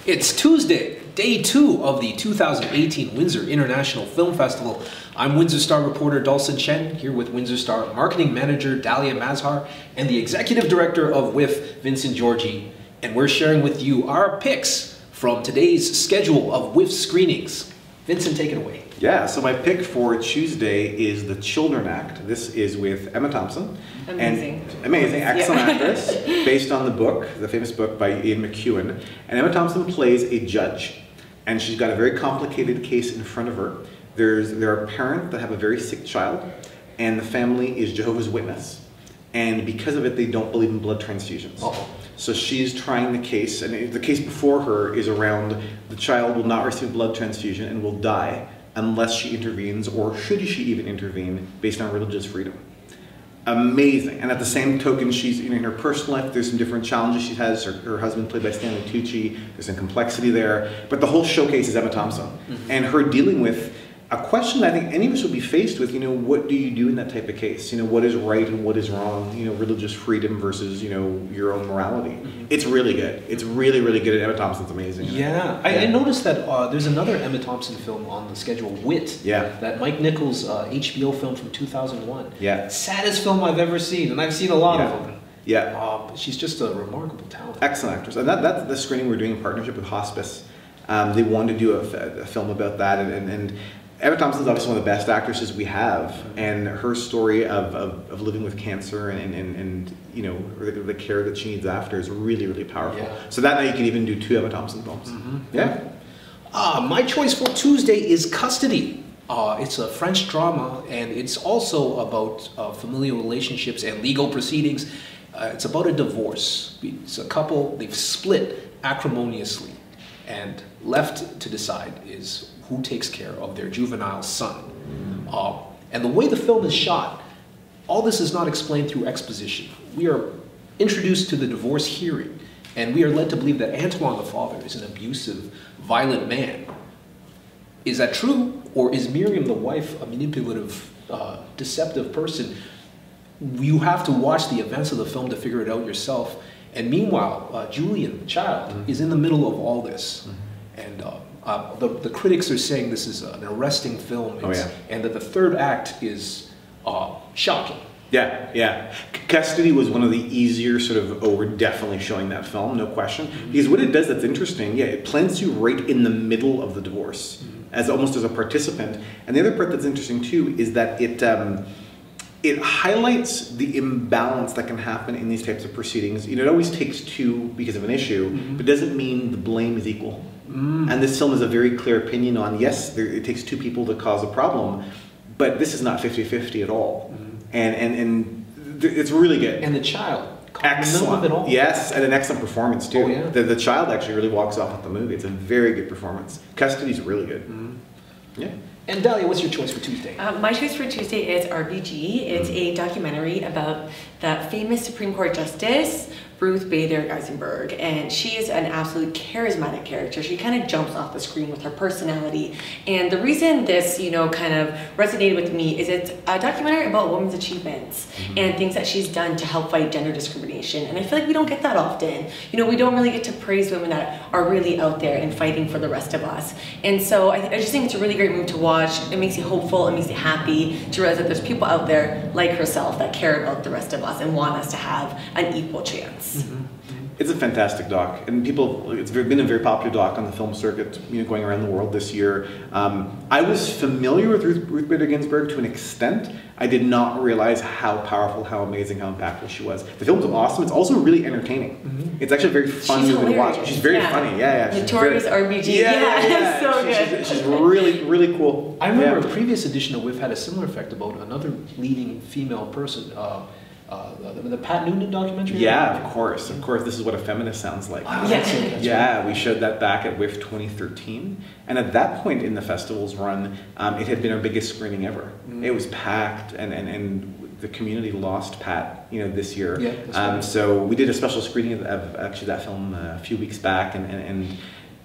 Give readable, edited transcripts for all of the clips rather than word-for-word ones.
It's Tuesday, day 2 of the 2018 Windsor International Film Festival. I'm Windsor Star reporter Dalson Chen, here with Windsor Star marketing manager Dalia Mazhar and the executive director of WIFF, Vincent Georgie. And we're sharing with you our picks from today's schedule of WIFF screenings. Vincent, take it away. Yeah, so my pick for Tuesday is The Children Act. This is with Emma Thompson. Amazing. Amazing, excellent actress, based on the book, the famous book by Ian McEwan. And Emma Thompson plays a judge, and she's got a very complicated case in front of her. There are parents that have a very sick child, and the family is Jehovah's Witness. And because of it, they don't believe in blood transfusions. Uh-oh. So she's trying the case, and the case before her is around the child will not receive blood transfusion and will die unless she intervenes, or should she even intervene, based on religious freedom. Amazing. And at the same token, she's in her personal life, there's some different challenges she has. Her husband, played by Stanley Tucci, there's some complexity there. But the whole showcase is Emma Thompson. And her dealing with a question that I think any of us would be faced with, what do you do in that type of case? What is right and what is wrong? Religious freedom versus, your own morality. It's really good. It's really, really good. And Emma Thompson's amazing. Yeah, I noticed that there's another Emma Thompson film on the schedule, Wit. Yeah. That Mike Nichols HBO film from 2001. Yeah. Saddest film I've ever seen, and I've seen a lot of them. Yeah. She's just a remarkable talent. Excellent actress. And that's the screening we're doing in partnership with Hospice. They wanted to do a film about that, and Emma Thompson's obviously one of the best actresses we have, and her story of living with cancer and the care that she needs after is really, really powerful. Yeah. So that night you can even do 2 Emma Thompson films. Yeah. My choice for Tuesday is Custody. It's a French drama, and it's also about familial relationships and legal proceedings. It's about a divorce. It's a couple, they've split acrimoniously, and left to decide is who takes care of their juvenile son. And the way the film is shot, all this is not explained through exposition. We are introduced to the divorce hearing, and we are led to believe that Antoine, the father, is an abusive, violent man. Is that true? Or is Miriam, the wife, a manipulative, deceptive person? You have to watch the events of the film to figure it out yourself. And meanwhile, Julian, the child, is in the middle of all this. And the critics are saying this is an arresting film, and that the third act is shocking. Yeah, yeah. Custody was one of the easier we're definitely showing that film, no question. Because what it does that's interesting, it plants you right in the middle of the divorce, as almost as a participant. And the other part that's interesting too is that it highlights the imbalance that can happen in these types of proceedings. It always takes 2 because of an issue, but doesn't mean the blame is equal. And this film has a very clear opinion on, yes, it takes 2 people to cause a problem, but this is not 50-50 at all. And it's really good. And the child. Excellent. It all. Yes, and an excellent performance too. Oh, yeah. The child actually really walks off with the movie. It's a very good performance. Custody's really good. Yeah. And Dalia, what's your choice for Tuesday? My choice for Tuesday is RBG. It's a documentary about the famous Supreme Court Justice, Ruth Bader Ginsburg, and she is an absolute charismatic character. She kind of jumps off the screen with her personality. And the reason this, kind of resonated with me is it's a documentary about a woman's achievements and things that she's done to help fight gender discrimination. And I feel like we don't get that often. We don't really get to praise women that are really out there and fighting for the rest of us. And so I just think it's a really great movie to watch. It makes you hopeful, it makes you happy to realize that there's people out there like herself that care about the rest of us and want us to have an equal chance. It's a fantastic doc, and it's been a very popular doc on the film circuit, going around the world this year. I was familiar with Ruth Bader Ginsburg to an extent. I did not realize how powerful, how amazing, how impactful she was. The film's awesome. It's also really entertaining. It's actually a very fun movie to watch. She's very funny. Yeah. Notorious RBG. Yeah. So good. She's really, really cool. I remember a previous edition of WIFF had a similar effect about another leading female person. The Pat Noonan documentary? Yeah, of course. This is what a feminist sounds like. Wow, that's we showed that back at WIFF 2013. And at that point in the festival's run, it had been our biggest screening ever. It was packed, and the community lost Pat, this year. Yeah, so we did a special screening of actually that film a few weeks back, and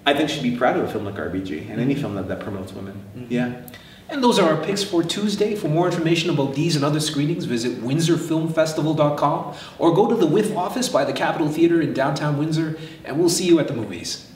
I think she'd be proud of a film like RBG and any film that promotes women. Yeah. And those are our picks for Tuesday. For more information about these and other screenings, visit windsorfilmfestival.com or go to the WIFF office by the Capitol Theater in downtown Windsor, and we'll see you at the movies.